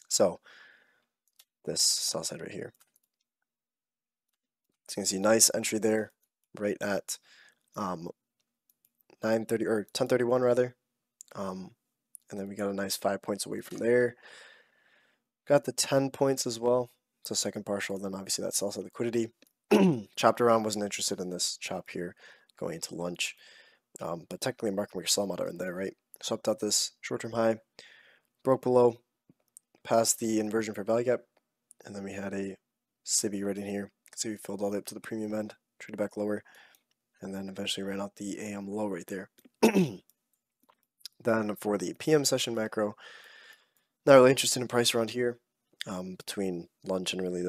So this sell side right here. So you can see nice entry there, right at 9:30 or 10:31 rather. And then we got a nice 5 points away from there. Got the 10 points as well. So second partial, then obviously that sell side liquidity. Chopped around, wasn't interested in this chop here going into lunch. But technically marking where your sell model in there, right? Swept out this short-term high, broke below, past the inversion for value gap, and then we had a sibi right in here. You can see we filled all the way up to the premium end, traded back lower, and then eventually ran out the AM low right there. Then for the PM session macro, not really interested in price around here, between lunch and really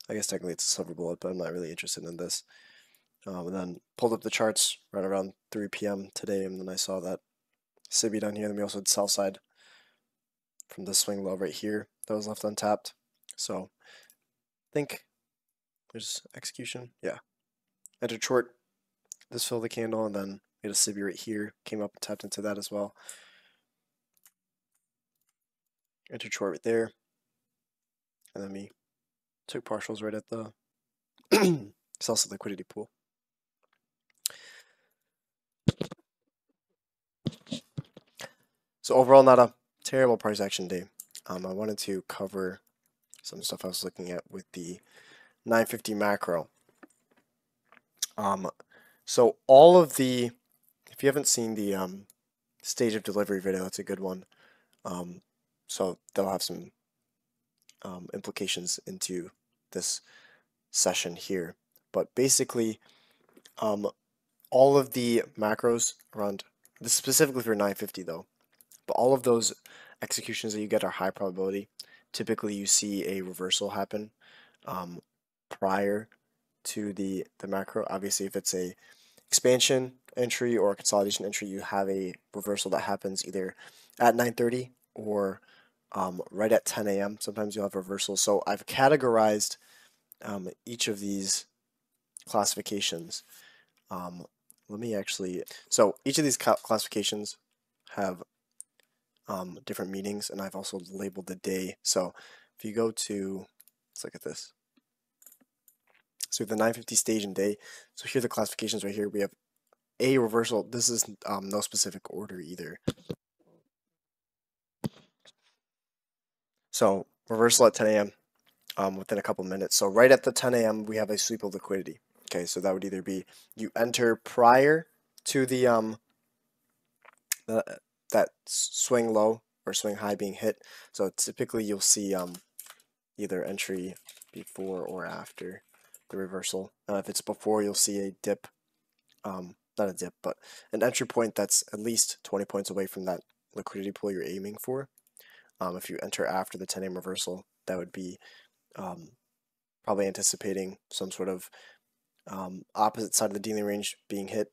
I guess technically it's a silver bullet, but I'm not really interested in this. And then pulled up the charts right around 3 p.m. today, and then I saw that sibi down here. Then we also had sell side from this swing low right here that was left untapped. So I think there's execution. Yeah. Entered short. This filled the candle, and then we had a sibi right here. Came up and tapped into that as well. Entered short right there. And then we took partials right at the sell side liquidity pool. So overall, not a terrible price action day. I wanted to cover some stuff I was looking at with the 950 macro. So all of the, if you haven't seen the stage of delivery video, that's a good one. So they'll have some implications into this session here. But basically, all of the macros around, this is specifically for 950 though, but all of those executions that you get are high probability. Typically you see a reversal happen prior to the macro. Obviously if it's a expansion entry or a consolidation entry, you have a reversal that happens either at 9:30 or right at 10 a.m. Sometimes you'll have reversals. So I've categorized each of these classifications. So each of these classifications have different meanings, and I've also labeled the day. So if you go to, let's look at this. So we have the 950 stage and day. So here are the classifications right here. We have a reversal. This is no specific order either. So reversal at 10 a.m. Within a couple minutes. So right at the 10 a.m. we have a sweep of liquidity. Okay, so that would either be you enter prior to the that swing low or swing high being hit. So typically you'll see either entry before or after the reversal. If it's before, you'll see a dip, not a dip, but an entry point that's at least 20 points away from that liquidity pool you're aiming for. If you enter after the 10 a.m. reversal, that would be probably anticipating some sort of opposite side of the dealing range being hit.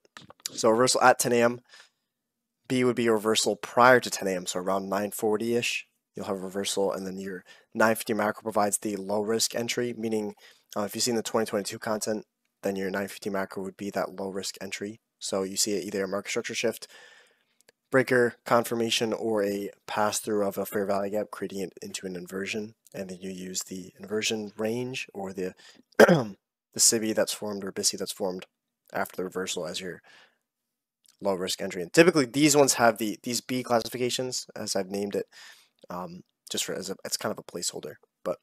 So reversal at 10 a.m. B would be a reversal prior to 10 a.m. So around 9:40-ish, you'll have a reversal, and then your 950 macro provides the low risk entry, meaning if you've seen the 2022 content, then your 950 macro would be that low risk entry. So you see either a market structure shift, breaker confirmation, or a pass through of a fair value gap, creating it into an inversion, and then you use the inversion range or the the sibi that's formed or bisi that's formed after the reversal as your low risk entry. And typically these ones have these B classifications, as I've named it, just for it's kind of a placeholder. But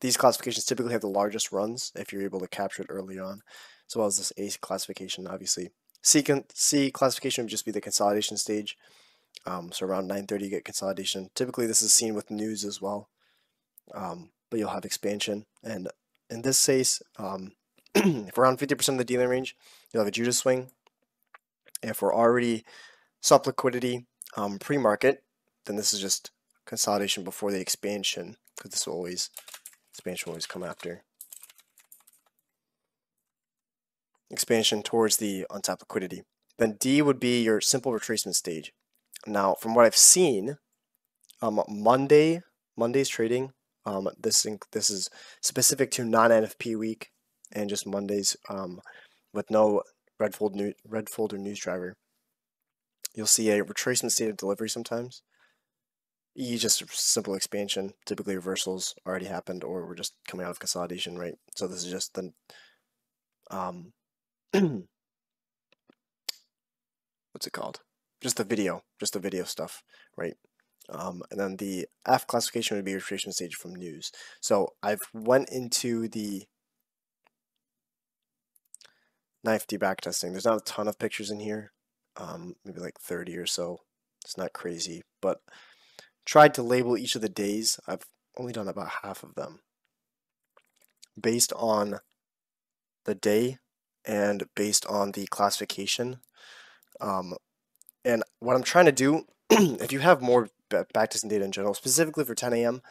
these classifications typically have the largest runs if you're able to capture it early on, as well as this A classification, obviously. C classification would just be the consolidation stage. So around 9:30 you get consolidation. Typically this is seen with news as well, but you'll have expansion. And in this case, if around 50% of the dealing range, you'll have a Judas swing. If we're already sub liquidity pre-market, then this is just consolidation before the expansion, because expansion will always come after. Expansion towards the untapped liquidity. Then D would be your simple retracement stage. Now, from what I've seen, Monday's trading, this is specific to non-NFP week and just Mondays with no red folder news driver. You'll see a retracement state of delivery sometimes, E just simple expansion. Typically reversals already happened, or we're just coming out of consolidation, right? So this is just the what's it called? Just the video stuff, right? And then the F classification would be retracement stage from news. So I've went into the 950 backtesting. There's not a ton of pictures in here, maybe like 30 or so. It's not crazy, but tried to label each of the days. I've only done about half of them based on the day and based on the classification. And what I'm trying to do, if you have more backtesting data in general, specifically for 10 a.m.,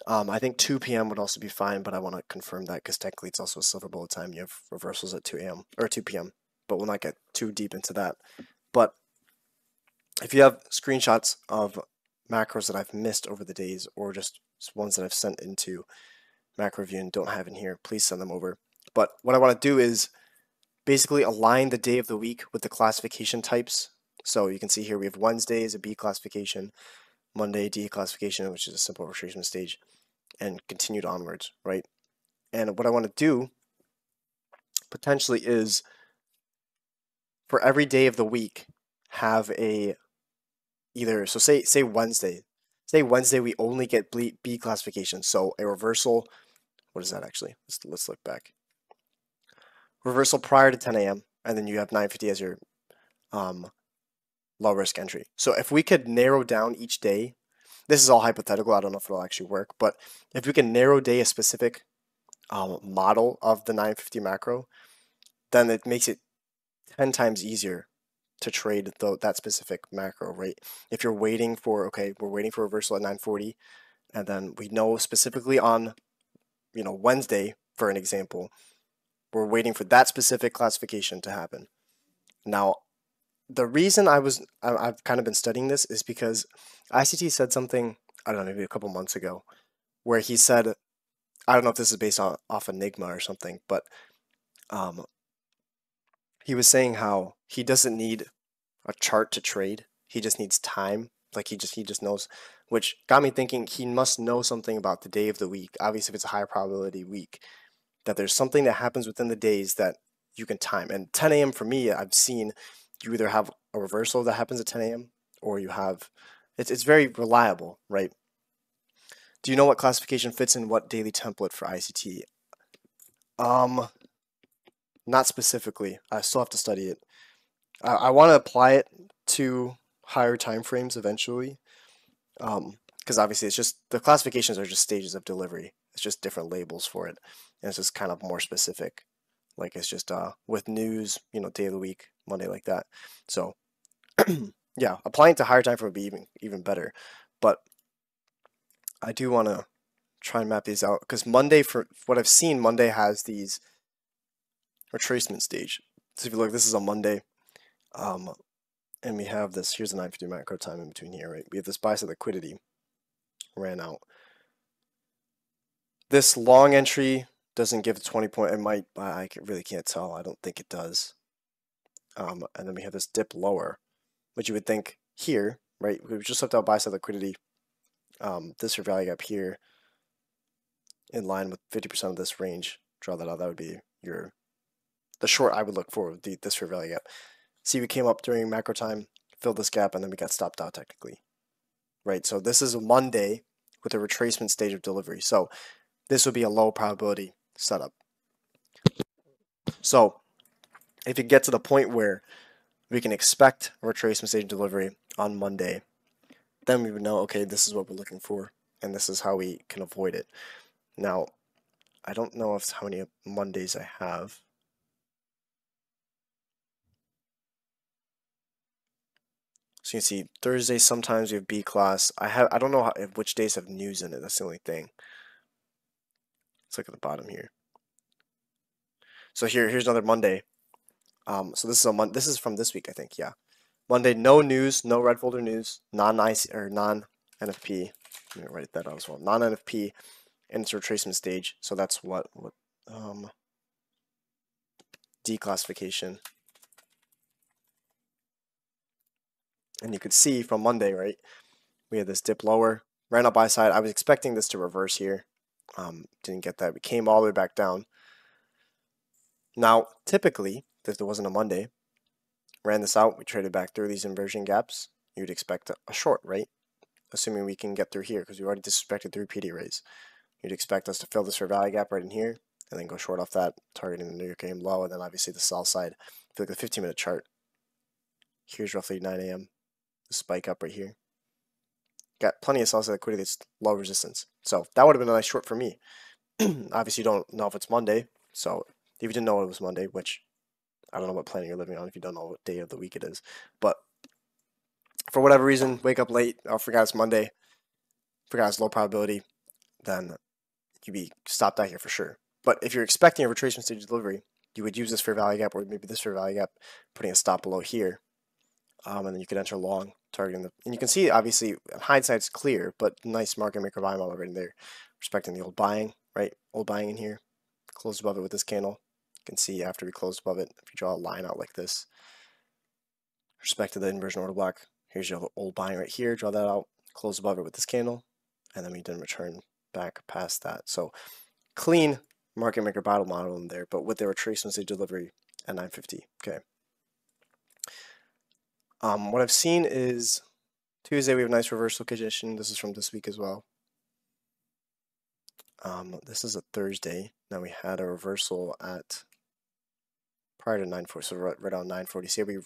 I think 2 p.m. would also be fine, but I want to confirm that because technically it's also a silver bullet time. You have reversals at 2 a.m. or 2 p.m., but we'll not get too deep into that. But if you have screenshots of macros that I've missed over the days, or just ones that I've sent into macro review and don't have in here, please send them over. But what I want to do is basically align the day of the week with the classification types. So you can see here we have Wednesday is a B classification, Monday D classification, which is a simple retracement stage, and continued onwards, right? And what I want to do potentially is for every day of the week have a either, so say Wednesday. Say Wednesday we only get B classification, so a reversal. What is that actually? Let's look back. Reversal prior to 10 a.m. and then you have 950 as your low risk entry. So if we could narrow down each day, this is all hypothetical, I don't know if it'll actually work, but if we can narrow day a specific model of the 950 macro, then it makes it 10 times easier to trade that specific macro, right? If you're waiting for, okay, we're waiting for reversal at 940, and then we know specifically on, Wednesday, for an example, we're waiting for that specific classification to happen. Now, the reason I've kind of been studying this is because ICT said something, I don't know, maybe a couple months ago, where he said, I don't know if this is based off Enigma or something, but he was saying how he doesn't need a chart to trade. He just needs time. Like he just knows, which got me thinking he must know something about the day of the week. Obviously, if it's a high probability week, that there's something that happens within the days that you can time. And 10 a.m. for me, I've seen you either have a reversal that happens at 10 a.m. or you have, it's very reliable, right? Do you know what classification fits in what daily template for ICT? Not specifically. I still have to study it. I want to apply it to higher time frames eventually, because obviously it's just the classifications are just stages of delivery. It's just different labels for it, and it's just kind of more specific. Like it's just with news, day of the week, Monday, like that. So yeah, applying to higher time frame would be even better. But I do want to try and map these out because Monday, for what I've seen, Monday has these retracement stage. So if you look, this is on Monday. And we have this, here's the 950 macro time in between here, right? We have this bicep liquidity ran out. This long entry doesn't give a 20 point, it might, I really can't tell. I don't think it does. And then we have this dip lower, which you would think here, right? We've just left out bicep liquidity. This value gap here in line with 50% of this range. Draw that out, that would be the short I would look for, this value gap. See, we came up during macro time, filled this gap, and then we got stopped out technically, right? So this is a Monday with a retracement stage of delivery. So this would be a low probability setup. So if you get to the point where we can expect a retracement stage of delivery on Monday, then we would know, okay, this is what we're looking for, and this is how we can avoid it. Now, I don't know how many Mondays I have. So you can see Thursday sometimes we have B class. I don't know which days have news in it. That's the only thing. Let's look at the bottom here. So here's another Monday. So this is this is from this week, I think. Yeah, Monday, no news, no red folder news, non-IC or non-NFP. Let me write that out as well. Non-NFP, and it's retracement stage. So that's what declassification. And you could see from Monday, right? we had this dip lower, ran up buy side. I was expecting this to reverse here. Didn't get that. We came all the way back down. Now, typically, if there wasn't a Monday, ran this out, we traded back through these inversion gaps, you'd expect a short, right? Assuming we can get through here, because we already disrespected 3 PD raise. You'd expect us to fill this fair value gap right in here, and then go short off that, targeting the New York AM low, and then obviously the sell side. If you look at the 15-minute chart, here's roughly 9 a.m., the spike up right here. Got plenty of sell side liquidity, it's low resistance. So that would have been a nice short for me. Obviously, you don't know if it's Monday, so if you didn't know it was Monday, which I don't know what planet you're living on if you don't know what day of the week it is, but for whatever reason, wake up late, I forgot it's Monday, forgot it's low probability, then you'd be stopped out here for sure. But if you're expecting a retracement stage delivery, you would use this fair value gap, or maybe this fair value gap, putting a stop below here, and then you could enter long, targeting the, and you can see, obviously, hindsight it's clear, but nice market maker buy model right in there, respecting the old buying, right? Old buying in here, closed above it with this candle. You can see after we closed above it, if you draw a line out like this, respect to the inversion order block, here's your old buying right here, draw that out, close above it with this candle, and then we didn't return back past that. So clean market maker battle model in there, but with their retracement stage delivery at 950. Okay. What I've seen is Tuesday we have a nice reversal condition. This is from this week as well. This is a Thursday. Now we had a reversal at prior to 940, so right on 940. See how we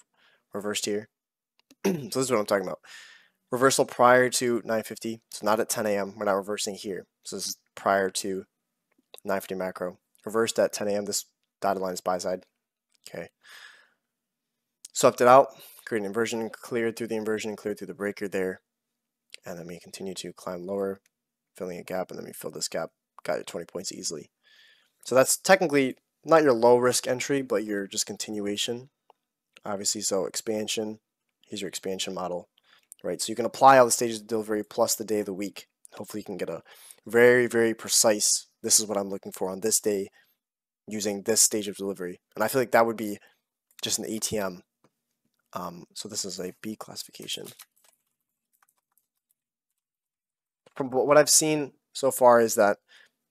reversed here? So this is what I'm talking about. Reversal prior to 950, so not at 10 a.m. We're not reversing here. So this is prior to 950 macro. Reversed at 10 a.m. This dotted line is buy side. Okay. Swept it out, created an inversion, cleared through the inversion, cleared through the breaker there. And then we continue to climb lower, filling a gap, and then we fill this gap, got you 20 points easily. So that's technically not your low risk entry, but your just continuation. Obviously, so expansion, here's your expansion model, right? So you can apply all the stages of delivery plus the day of the week. Hopefully you can get a very, very precise, this is what I'm looking for on this day using this stage of delivery. And I feel like that would be just an ATM. So this is a B classification. From what I've seen so far is that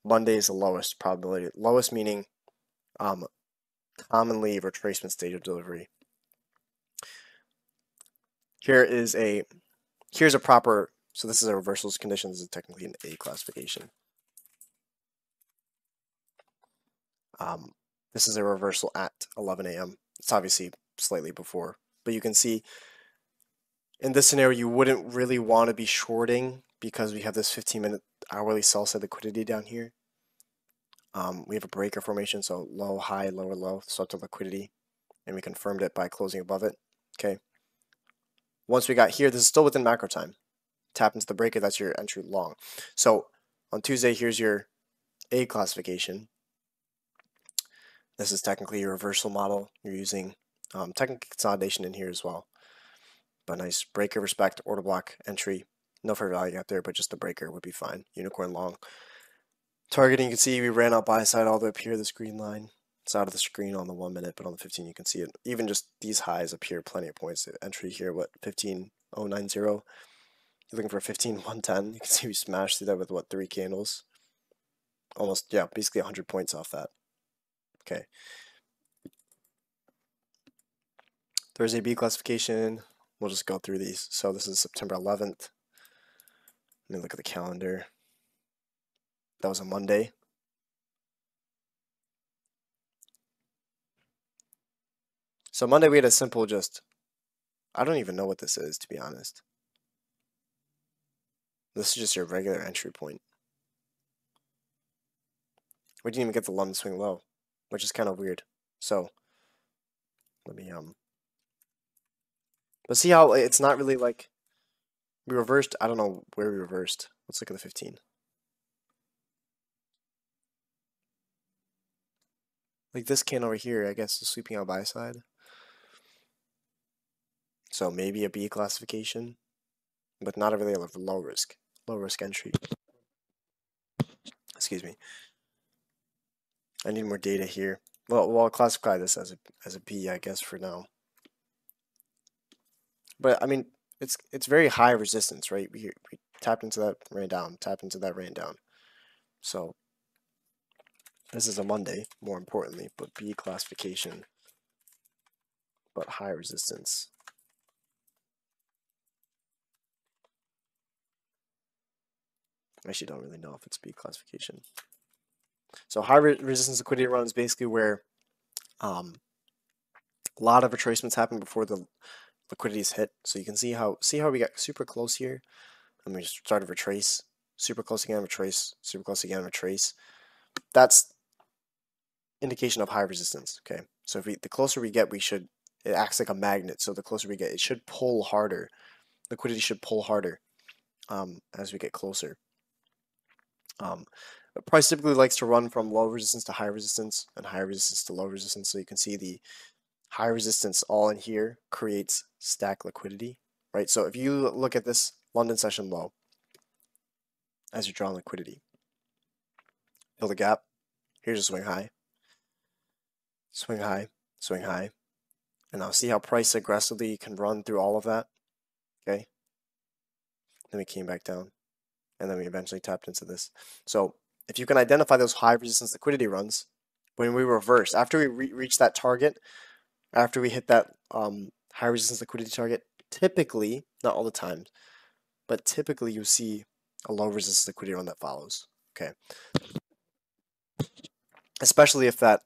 Monday is the lowest probability. Lowest meaning commonly retracement stage of delivery. Here's a proper, so this is a reversals condition. This is technically an A classification. This is a reversal at 11 a.m. It's obviously slightly before, but you can see in this scenario you wouldn't really want to be shorting because we have this 15-minute hourly sell side liquidity down here. We have a breaker formation, so low, high, lower, low, swept up liquidity, and we confirmed it by closing above it. Okay. Once we got here, this is still within macro time. Tap into the breaker, that's your entry long. So on Tuesday, here's your A classification. This is technically your reversal model. You're using technical consolidation in here as well. But nice breaker, respect, order block, entry. No fair value out there, but just the breaker would be fine. Unicorn long. Targeting, you can see we ran out buy side all the way up here, this green line. It's out of the screen on the 1 minute, but on the 15 you can see it. Even just these highs up here, plenty of points. Entry here, what, 15.090? You're looking for 15.110. You can see we smashed through that with, what, 3 candles? Almost, yeah, basically 100 points off that. Okay. Thursday B classification. We'll just go through these. So this is September 11th. Let me look at the calendar. That was a Monday. So Monday we had a simple just, I don't even know what this is, to be honest. This is just your regular entry point. We didn't even get the London swing low, which is kind of weird. So let me but see how it's not really like we reversed. I don't know where we reversed. Let's look at the 15. Like this candle over here, I guess, is sweeping out buy side. So maybe a B classification, but not a really low risk entry. Excuse me. I need more data here. Well, I'll classify this as a B, I guess, for now. But I mean, it's very high resistance, right? We tapped into that, ran down, tapped into that, ran down. So this is a Monday, more importantly, but B classification, but high resistance. I actually don't really know if it's B classification. So high resistance liquidity run is basically where a lot of retracements happen before the liquidity is hit. So you can see how we got super close here, and we just started to retrace, super close again, retrace, super close again, retrace. That's indication of high resistance. Okay, so if the closer we get, it acts like a magnet. So the closer we get, it should pull harder. Liquidity should pull harder as we get closer. Price typically likes to run from low resistance to high resistance and high resistance to low resistance. So you can see the high resistance all in here creates stack liquidity, right? So if you look at this London session low as you're drawing liquidity, fill the gap. Here's a swing high, swing high, swing high. And now see how price aggressively can run through all of that, okay? Then we came back down, and then we eventually tapped into this. So if you can identify those high resistance liquidity runs, when we reverse, after we reach that target, after we hit that high resistance liquidity target, typically, not all the time, but typically you see a low resistance liquidity run that follows, okay? Especially if that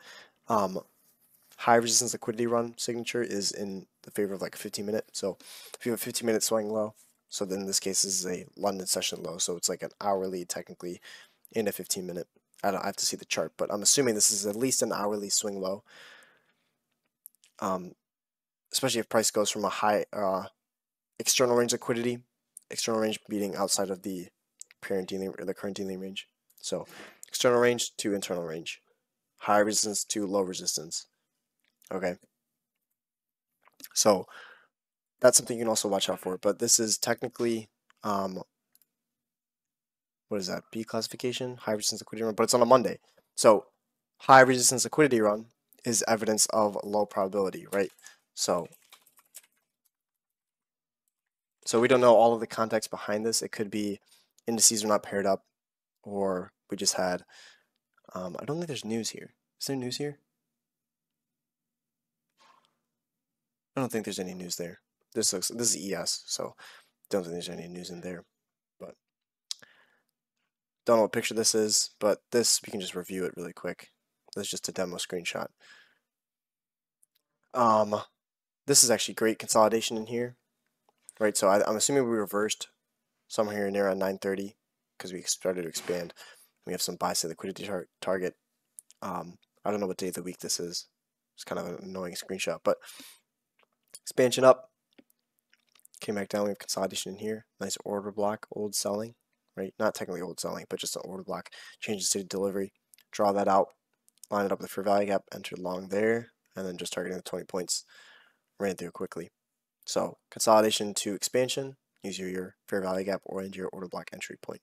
high resistance liquidity run signature is in the favor of like a 15-minute. So if you have a 15-minute swing low, so then in this case this is a London session low, so it's like an hourly technically in a 15-minute. I have to see the chart, but I'm assuming this is at least an hourly swing low. Especially if price goes from a high external range liquidity, external range being outside of the parent dealing or the current dealing range. So external range to internal range, high resistance to low resistance. Okay, so that's something you can also watch out for. But this is technically what is that? B classification, high resistance liquidity run, but it's on a Monday. So high resistance liquidity run is evidence of low probability, right? So we don't know all of the context behind this. It could be indices are not paired up, or we just had I don't think there's news here. Is there news here? I don't think there's any news there. This is ES, so don't think there's any news in there. But don't know what picture this is, but this we can just review it really quick. This is just a demo screenshot. This is actually great consolidation in here, right? So I'm assuming we reversed somewhere here near around 9:30 because we started to expand. We have some buy side liquidity target. I don't know what day of the week this is. It's kind of an annoying screenshot, but expansion up, came back down. We have consolidation in here. Nice order block, old selling, right? Not technically old selling, but just an order block. Change the state of delivery, draw that out, line it up with the fair value gap, enter long there, and then just targeting the 20 points, ran through quickly. So consolidation to expansion, use your fair value gap or your order block entry point.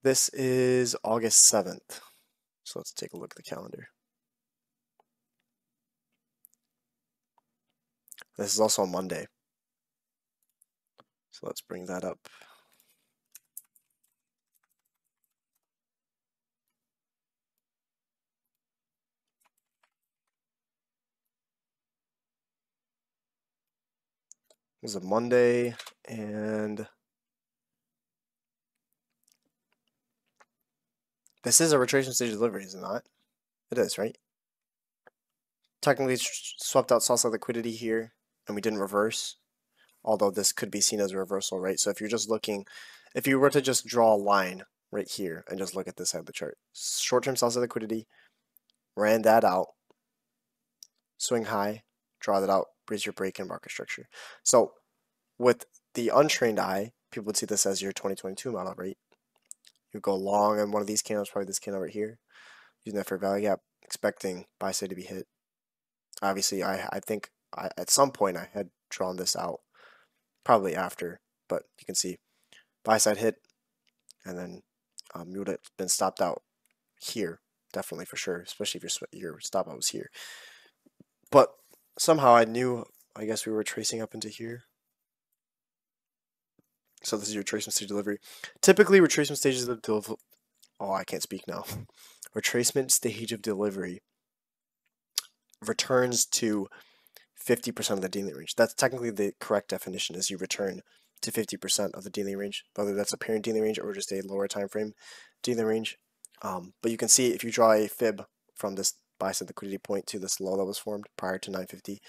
This is August 7th. So let's take a look at the calendar. This is also a Monday. So let's bring that up. This is a Monday, and this is a retracement stage delivery, is it not? It is, right? Technically swept out salsa liquidity here, and we didn't reverse, although this could be seen as a reversal, right? So if you're just looking, if you were to just draw a line right here and just look at this side of the chart, short-term salsa liquidity, ran that out, swing high, draw that out, raise your break and market structure. So with the untrained eye, people would see this as your 2022 model, right? You go long on one of these candles, probably this candle right here, using that fair value gap, expecting buy side to be hit. Obviously, I think at some point I had drawn this out, probably after, but you can see buy side hit, and then you would have been stopped out here, definitely for sure, especially if your stop out was here. But somehow I knew, I guess we were tracing up into here. So this is your retracement stage delivery. Typically, retracement stages of delivery. Oh, I can't speak now. Retracement stage of delivery returns to 50% of the dealing range. That's technically the correct definition, is you return to 50% of the dealing range, whether that's a parent dealing range or just a lower time frame dealing range. But you can see if you draw a fib from this bicep liquidity point to this low that was formed prior to 950,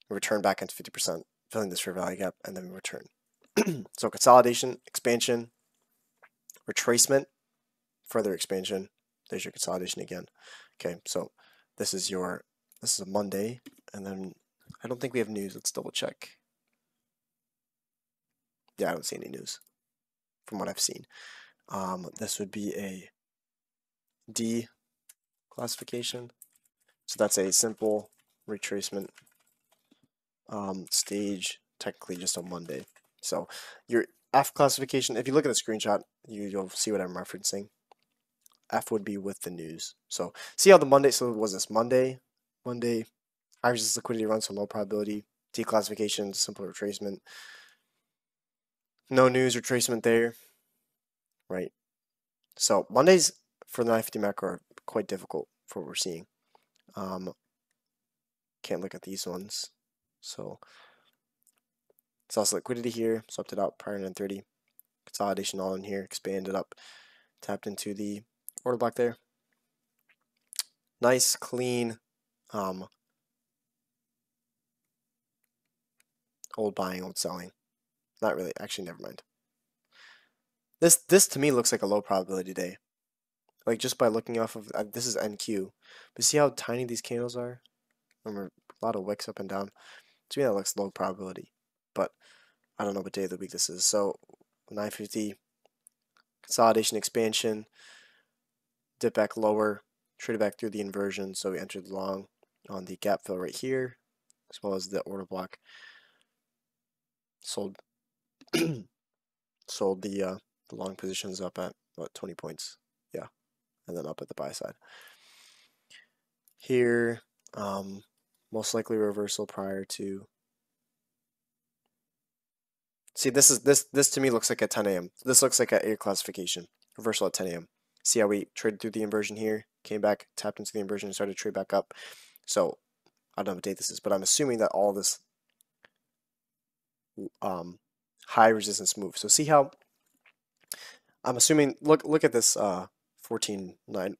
return back into 50%, filling this fair value gap, and then return. So consolidation, expansion, retracement, further expansion. There's your consolidation again. Okay, so this is a Monday, and then I don't think we have news. Let's double check. Yeah, I don't see any news from what I've seen. This would be a D classification. So that's a simple retracement stage, technically just on Monday. So your F classification, if you look at the screenshot, you'll see what I'm referencing. F would be with the news. So see how the Monday, so was this Monday, high resistance liquidity runs, so low probability, D classification, simple retracement, no news, retracement there, right? So Mondays for the 950 macro are quite difficult for what we're seeing. Can't look at these ones. So it's also liquidity here, swept it out prior to 930. Consolidation all in here, expanded up, tapped into the order block there. Nice, clean, old buying, old selling. Not really, actually, never mind. This to me looks like a low probability day. Like just by looking off of, this is NQ, but see how tiny these candles are? Remember, a lot of wicks up and down. To me that looks low probability, but I don't know what day of the week this is. So 950, consolidation, expansion, dip back lower, traded back through the inversion, so we entered long on the gap fill right here, as well as the order block. Sold sold the long positions up at what, 20 points, yeah, and then up at the buy side. Here, most likely reversal prior to. See, this to me looks like a 10 a.m. This looks like a classification reversal at 10 a.m. See how we traded through the inversion here, came back, tapped into the inversion, and started to trade back up. So I don't know what date this is, but I'm assuming that all this high resistance move. So see how I'm assuming. Look at this 14.9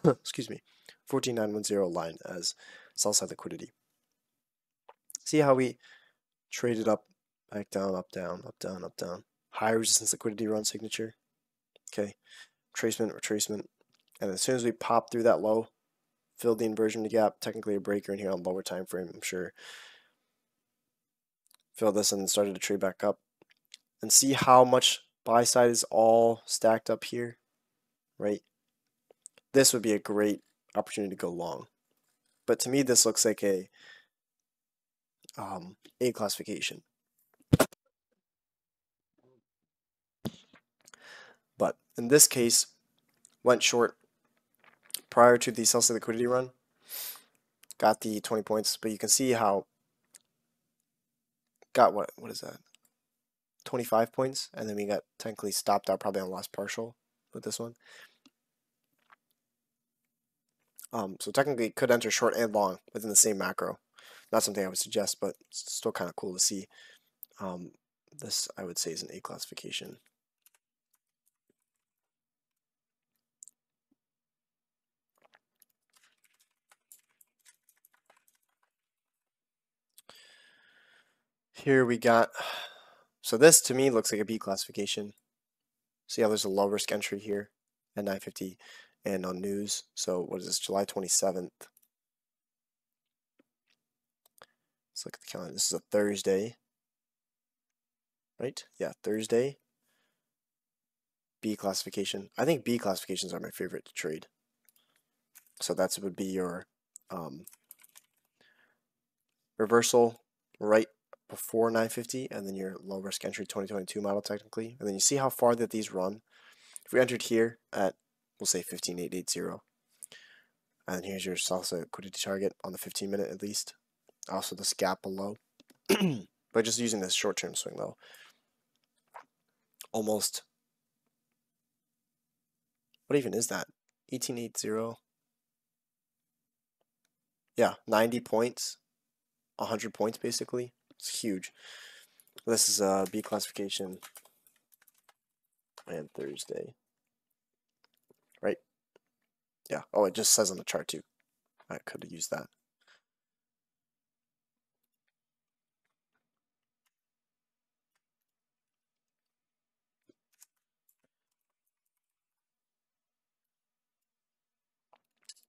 excuse me, 14.910 line as sell side liquidity. See how we traded up, back down, up, down, up, down, up, down. High resistance liquidity run signature. Okay, retracement, and as soon as we pop through that low, filled the inversion gap, technically a breaker in here on lower time frame, I'm sure. Filled this and started to trade back up. And see how much buy side is all stacked up here, right? This would be a great opportunity to go long. But to me, this looks like a classification. But in this case, went short prior to the sell side liquidity run, got the 20 points, but you can see how got what is that? 25 points, and then we got technically stopped out probably on lost partial with this one. So technically could enter short and long within the same macro. Not something I would suggest, but it's still kind of cool to see. This I would say is an A classification. Here we got, so this to me looks like a B classification. See how there's a low risk entry here at 950 and on news. So what is this, July 27th? Let's look at the calendar. This is a Thursday, right? Yeah, Thursday. B classification. I think B classifications are my favorite to trade. So that would be your reversal right before 950, and then your low risk entry 2022 model technically. And then you see how far that these run. If we entered here at, we'll say 15,880, and here's your salsa liquidity target on the 15-minute at least. Also this gap below, but just using this short-term swing though. almost, what even is that? 1880. Yeah, 90 points, 100 points basically. It's huge. This is B classification and Thursday, right? Yeah. Oh, it just says on the chart too. I could have used that.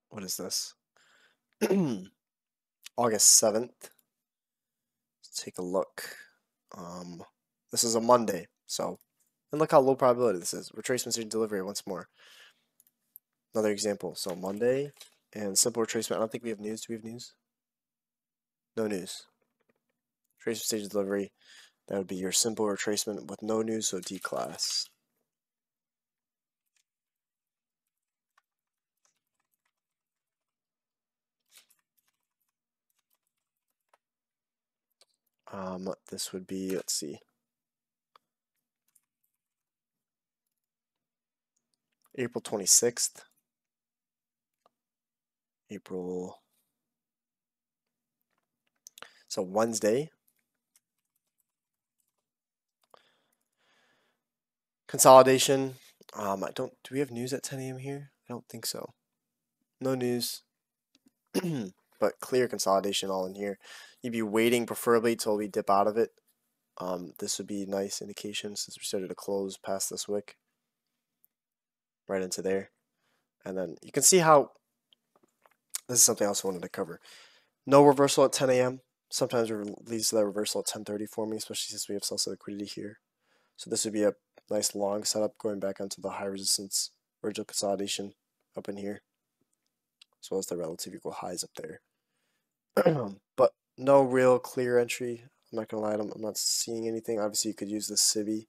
What is this? August 7th. Let's take a look. This is a Monday, so, and look how low probability this is. Retracement stage delivery once more. Another example. So Monday and simple retracement. I don't think we have news. Do we have news? No news. Retracement stage delivery. That would be your simple retracement with no news, so D class. This would be, let's see, April 26th. So Wednesday. Consolidation. Do we have news at 10 a.m. here? I don't think so. No news. But clear consolidation all in here. You'd be waiting preferably till we dip out of it. This would be a nice indication since we started to close past this wick. Right into there. And then you can see how this is something else I wanted to cover. No reversal at 10 a.m. Sometimes it leads to that reversal at 10:30 for me, especially since we have sell-side liquidity here. So this would be a nice long setup going back onto the high resistance original consolidation up in here, as well as the relative equal highs up there. But no real clear entry. I'm not gonna lie, I'm not seeing anything. Obviously, you could use the sibi.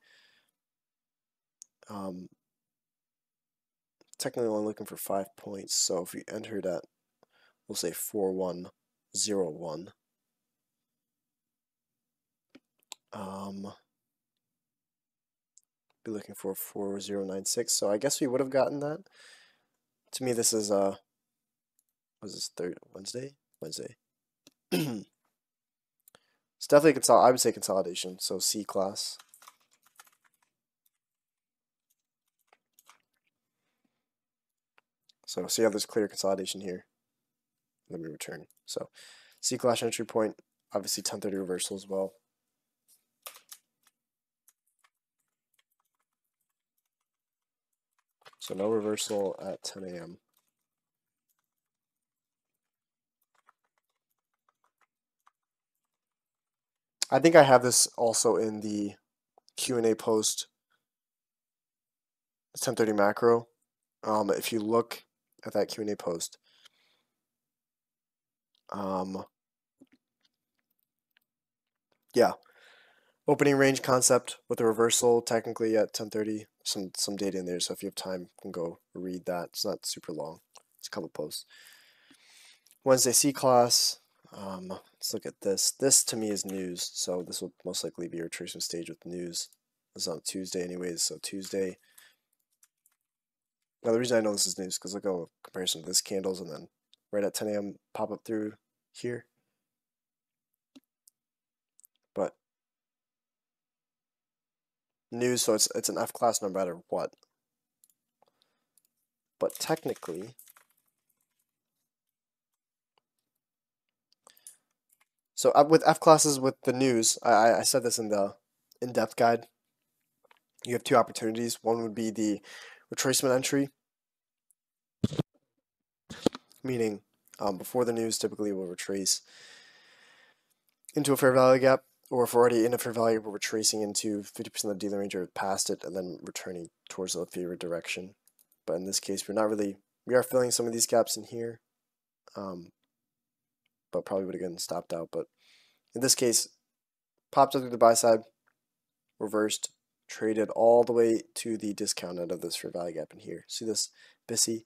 Technically only looking for 5 points, so if we entered at, we'll say 4101. Be looking for 4096. So I guess we would have gotten that. To me, this is was this Wednesday? Wednesday. It's definitely I would say consolidation. So C class. So see how there's clear consolidation here. Let me return. So C class entry point, obviously 10:30 reversal as well. So no reversal at 10 a.m. I think I have this also in the Q&A post, 10:30 macro. If you look at that Q&A post, yeah, opening range concept with a reversal technically at 10:30. Some data in there, so if you have time, you can go read that. It's not super long. It's a couple posts. Wednesday C class. Let's look at this. This to me is news, so this will most likely be a retracement stage with news. This is on Tuesday anyways, so Tuesday. Now the reason I know this is news because look at comparison to this candles and then right at 10 a.m. pop up through here. But news, so it's an F class no matter what. But technically, so with F classes with the news, I said this in the in-depth guide. You have two opportunities. One would be the retracement entry, meaning before the news, typically we'll retrace into a fair value gap, or if we're already in a fair value, we're retracing into 50% of the dealer range or past it, and then returning towards the favored direction. But in this case, we are filling some of these gaps in here, but probably would have gotten stopped out. But in this case, popped up through the buy side, reversed, traded all the way to the discount end of this fair value gap in here. See this bisi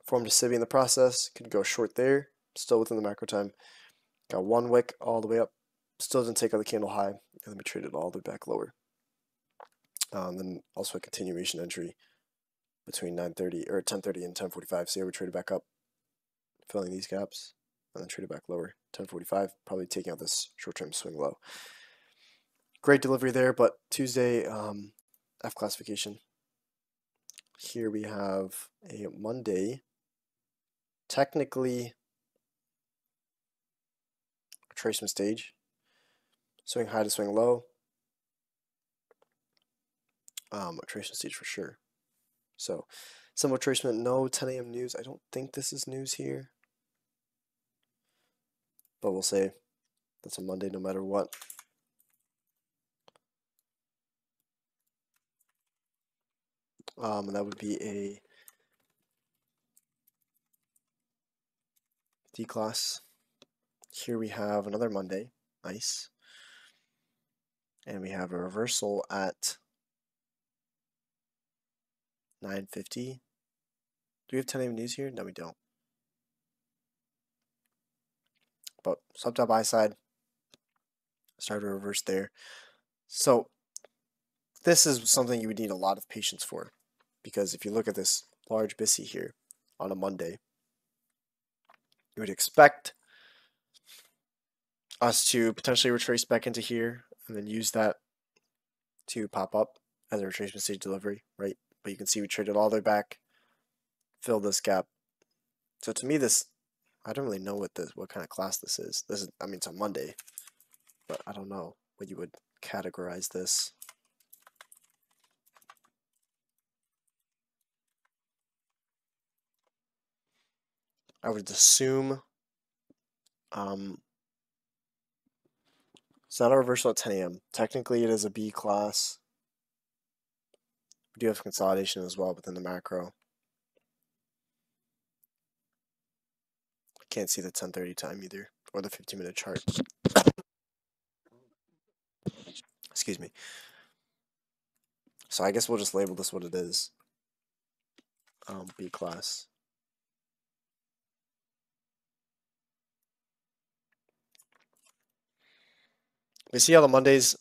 formed a sibi in the process, could go short there, still within the macro time. Got one wick all the way up, still didn't take out the candle high, and then we traded all the way back lower. Then also a continuation entry between 9:30 or 10:30 and 10:45. See how we traded back up, filling these gaps, and then traded back lower. 10:45, probably taking out this short-term swing low. Great delivery there, but Tuesday, F classification. Here we have a Monday, technically retracement stage, swing high to swing low, retracement stage for sure. So some retracement, no 10 a.m. news. I don't think this is news here, but we'll say that's a Monday no matter what. And that would be a D class. Here we have another Monday, nice. And we have a reversal at 9:50. Do we have 10 a.m. news here? No, we don't. But swept up buy side, started to reverse there. So this is something you would need a lot of patience for, because if you look at this large bisi here on a Monday, you would expect us to potentially retrace back into here and then use that to pop up as a retracement stage delivery, right? But you can see we traded all the way back, filled this gap. So to me, this, I don't really know what kind of class this is. This is, I mean, it's a Monday, but I don't know what you would categorize this. I would assume it's not a reversal at 10 a.m. Technically, it is a B class. We do have consolidation as well within the macro. I can't see the 10:30 time either, or the 15-minute chart. Excuse me. So I guess we'll just label this what it is. B class. We see how the Mondays,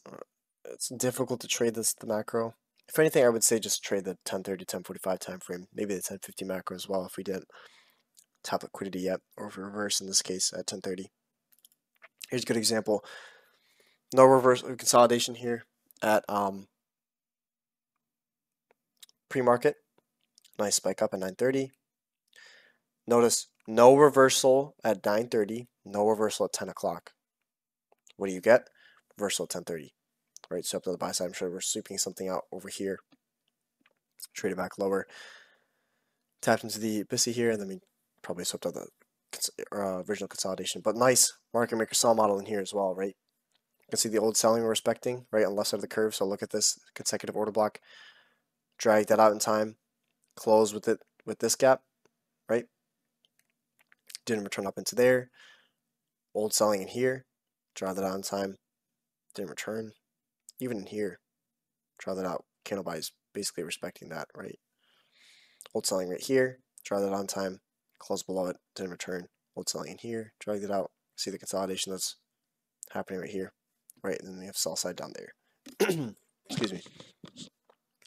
it's difficult to trade the macro. If anything, I would say just trade the 10:30, 10:45 time frame. Maybe the 10:50 macro as well if we didn't tap liquidity yet, or if we reverse in this case at 10:30. Here's a good example. No reverse consolidation here at pre-market. Nice spike up at 9:30. Notice no reversal at 9:30, no reversal at 10 o'clock. What do you get? Reversal at 10:30. Right, so up to the buy side, I'm sure we're sweeping something out over here. Traded back lower. Tapped into the bisi here, and then we probably swept out the original consolidation. But nice market maker sell model in here as well, right? You can see the old selling we're respecting, right, on the left side of the curve. So look at this consecutive order block. Drag that out in time. Close with it with this gap, right? Didn't return up into there. Old selling in here. Draw that out in time. Didn't return. Even in here, draw that out. Candle buy is basically respecting that, right? Old selling right here. Draw that on time. Close below it. Didn't return. Old selling in here. Drag it out. See the consolidation that's happening right here, right? And then we have sell side down there. Excuse me.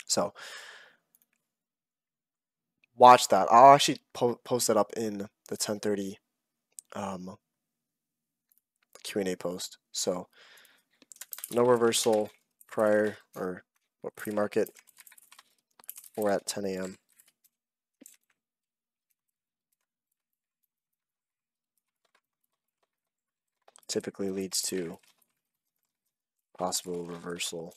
So watch that. I'll actually post that up in the 10:30 Q&A post. So no reversal prior or pre-market or at 10 a.m. typically leads to possible reversal.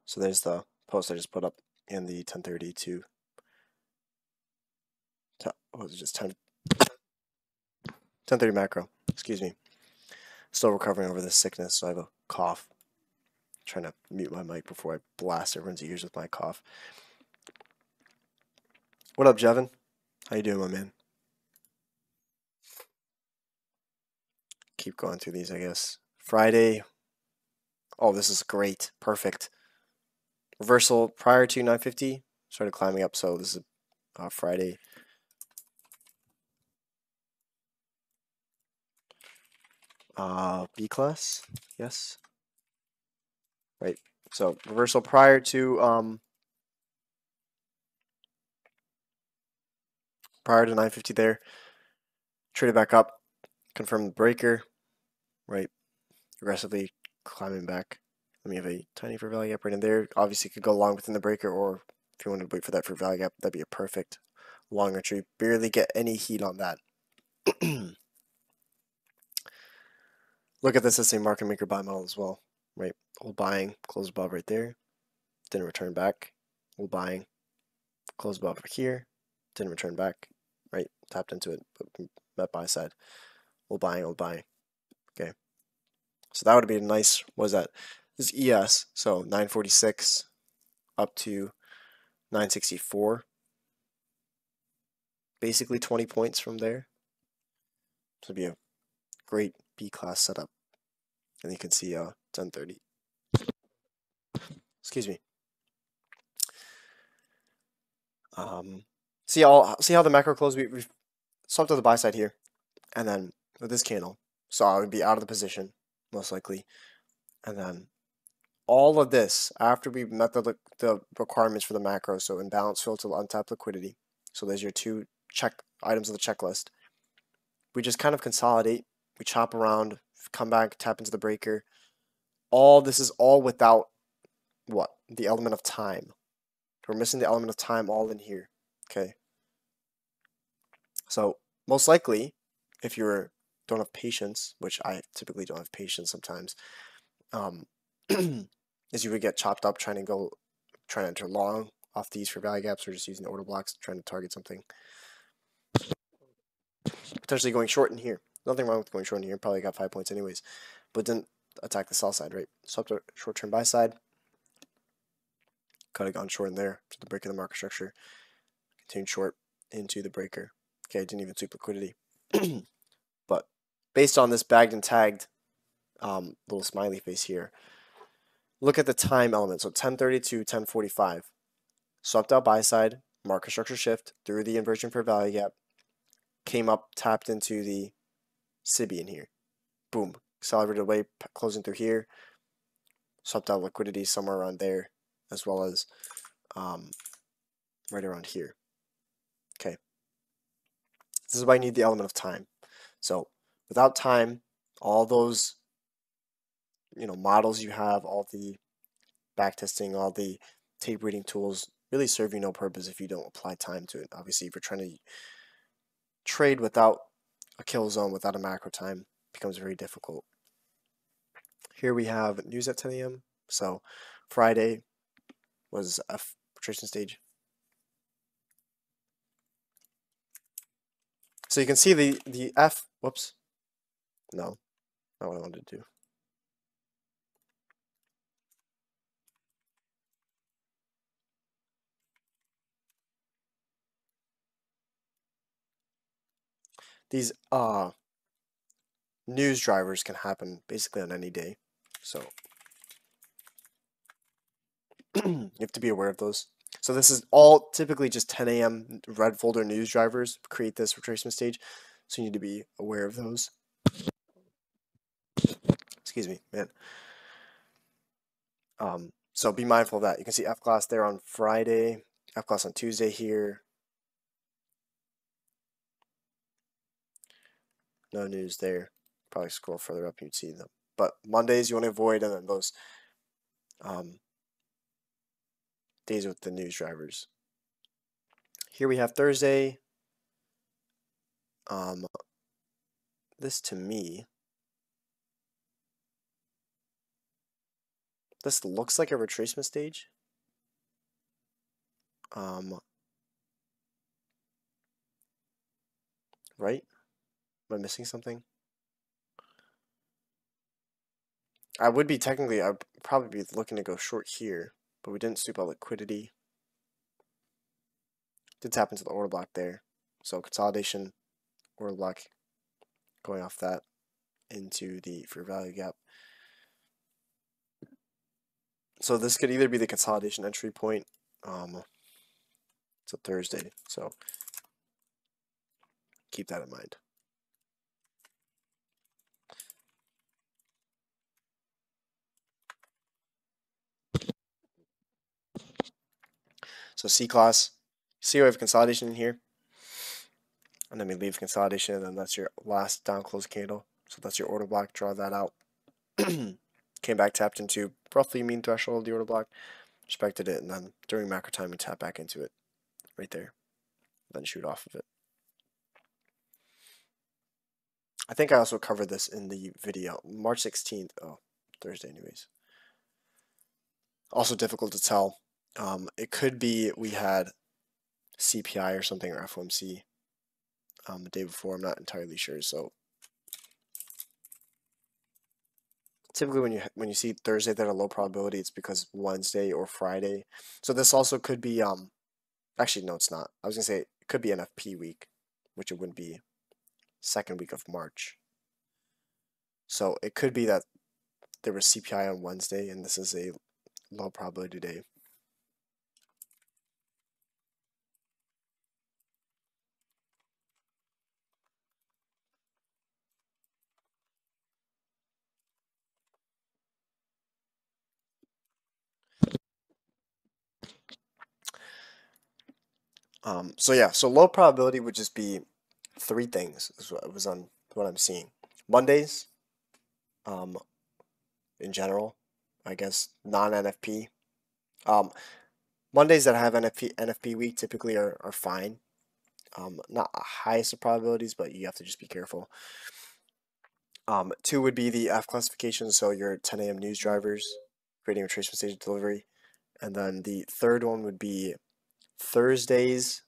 So there's the post I just put up in the 10:30 to what was it, just 10:30 macro. Excuse me. Still recovering over this sickness, so I have a cough. Trying to mute my mic before I blast everyone's ears with my cough. What up, Jevin? How you doing, my man? Keep going through these, I guess. Friday, Oh, this is great. Perfect. Reversal prior to 950. Started climbing up, so this is Friday. B class, yes. Right. So reversal prior to 950 there. Traded back up. Confirm the breaker. Right. Aggressively climbing back. Let me have a tiny fair value gap right in there. Obviously, could go long within the breaker, or if you wanted to wait for that fair value gap, that'd be a perfect long entry. Barely get any heat on that. Look at this as a market maker buy model as well, right? Hold buying, close above right there, didn't return back. Hold buying, close above here, didn't return back, right? Tapped into it, but met buy side. Hold buying, okay. So that would be a nice, what is that? This is ES, so 946 up to 964. Basically 20 points from there. So it'd be a great B class setup. And you can see 1030. Excuse me. See how the macro close, we've swapped to the buy side here, and then with this candle, so I would be out of the position most likely, and then all of this after we met the requirements for the macro, so imbalance, filter, untapped liquidity. So there's your two items of the checklist. We just kind of consolidate, we chop around, come back, tap into the breaker. All this is all without what? The element of time. We're missing the element of time all in here. Okay. So most likely, if you don't have patience, which I typically don't have patience sometimes, is you would get chopped up trying to enter long off these for value gaps, or just using the order blocks trying to target something. Potentially going short in here. Nothing wrong with going short in here. Probably got 5 points anyways, but didn't attack the sell side, right? So up to short-term buy side. Could have gone short in there to the break of the market structure. Continued short into the breaker. Okay, didn't even sweep liquidity. But based on this bagged and tagged little smiley face here, look at the time element. So 1030 to 1045. Swept out buy side, market structure shift through the inversion for value gap, came up, tapped into the sibi in here. Boom. Accelerated away, closing through here. Swept out liquidity somewhere around there, as well as right around here. Okay. This is why you need the element of time. So without time, all those models you have, all the backtesting, all the tape reading tools really serve you no purpose if you don't apply time to it. Obviously, if you're trying to trade without a kill zone, without a macro time, it becomes very difficult. Here we have news at 10 a.m. So Friday was a filtration stage. So you can see the F, whoops, no, not what I wanted to do. These news drivers can happen basically on any day. So you have to be aware of those. So this is all typically just 10 a.m. red folder news drivers create this retracement stage. So you need to be aware of those. Excuse me, man. So be mindful of that. You can see F class there on Friday, F class on Tuesday here. No news there. Probably scroll further up, you'd see them. But Mondays you want to avoid, and then those days with the news drivers. Here we have Thursday. This to me, this looks like a retracement stage. Right? Am I missing something? I'd probably be looking to go short here, but we didn't sweep out liquidity. Did tap into the order block there. So consolidation, order block, going off that into the fair value gap. So this could either be the consolidation entry point. It's a Thursday, so keep that in mind. So C class, see we have consolidation in here, and then we leave consolidation, and then that's your last down close candle. So that's your order block. Draw that out. Came back, tapped into roughly mean threshold of the order block, respected it, and then during macro time we tap back into it, right there, then shoot off of it. I think I also covered this in the video, March 16th. Oh, Thursday, anyways. Also difficult to tell. It could be we had CPI or something, or FOMC the day before. I'm not entirely sure. So typically when you see Thursday that are low probability, it's because Wednesday or Friday. So this also could be actually no, it's not. I was gonna say it could be NFP week, which it wouldn't be. Second week of March. So it could be that there was CPI on Wednesday and this is a low probability day. So yeah, so low probability would just be three things is what was on what I'm seeing. Mondays, in general, I guess non-NFP. Mondays that have NFP week typically are fine. Not highest of probabilities, but you have to just be careful. Two would be the F classification, so your 10 a.m. news drivers, creating retracement stage delivery. And then the third one would be Thursdays.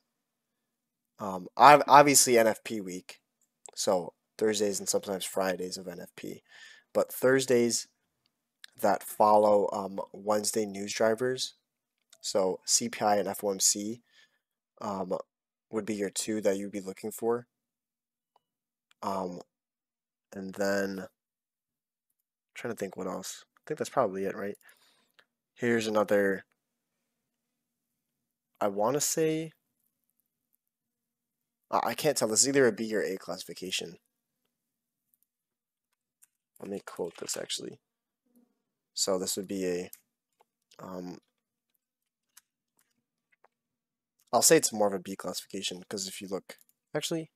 Obviously NFP week, so Thursdays and sometimes Fridays of NFP, but Thursdays that follow Wednesday news drivers, so CPI and FOMC would be your two that you'd be looking for. And then I'm trying to think what else. I think that's probably it, right? Here's another. I want to say I can't tell. This is either a B or A classification. Let me quote this actually. So this would be a I'll say it's more of a B classification because if you look, actually,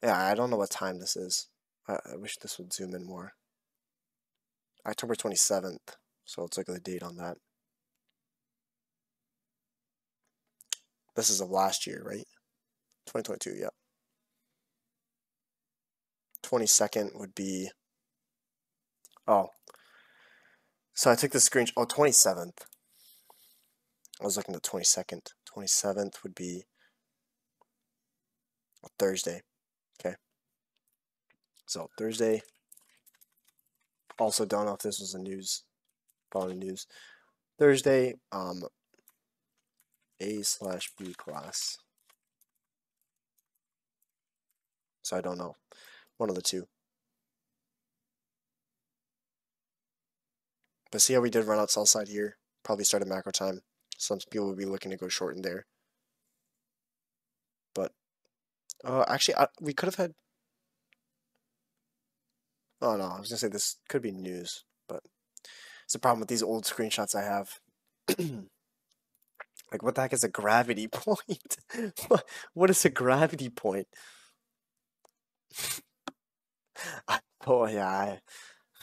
yeah, I don't know what time this is. I wish this would zoom in more. October 27th, so let's look at the date on that. This is of last year, right? 2022, yeah. 22nd would be, oh, so I took the screenshot, oh, 27th. I was looking at the 22nd. 27th would be a Thursday, okay? So Thursday, also don't know if this was a news, following news. Thursday, A/B class. So I don't know. One of the two. But see how we did run out sell side here? Probably started macro time. Some people would be looking to go short in there. But actually, we could have had. Oh no, I was gonna say this could be news, but it's the problem with these old screenshots I have. Like, what the heck is a gravity point? What is a gravity point? Oh yeah,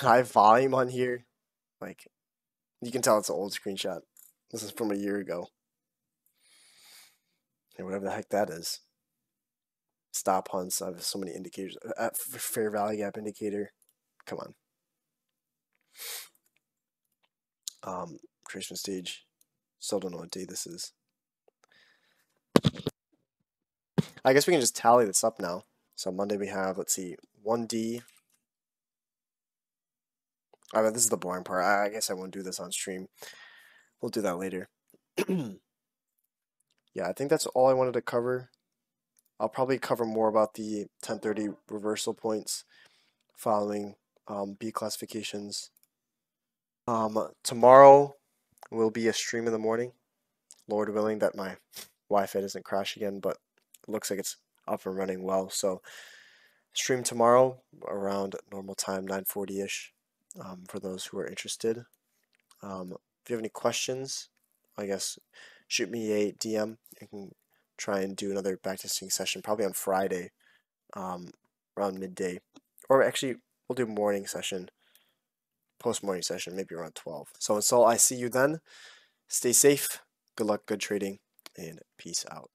I have volume on here. Like, you can tell it's an old screenshot. This is from a year ago. Or whatever the heck that is. Stop hunts. I have so many indicators. Fair value gap indicator. Come on. Creation stage. Still don't know what day this is. I guess we can just tally this up now. So Monday we have, let's see, 1D. I mean, this is the boring part. I guess I won't do this on stream. We'll do that later. Yeah, I think that's all I wanted to cover. I'll probably cover more about the 1030 reversal points following B classifications. Tomorrow will be a stream in the morning. Lord willing that my Wi-Fi doesn't crash again, but it looks like it's up and running well. So stream tomorrow around normal time, 9:40ish, for those who are interested. If you have any questions, I guess shoot me a DM. I can try and do another backtesting session probably on Friday, around midday, or actually we'll do morning session, post-morning session, maybe around 12. So until I see you then, stay safe, good luck, good trading, and peace out.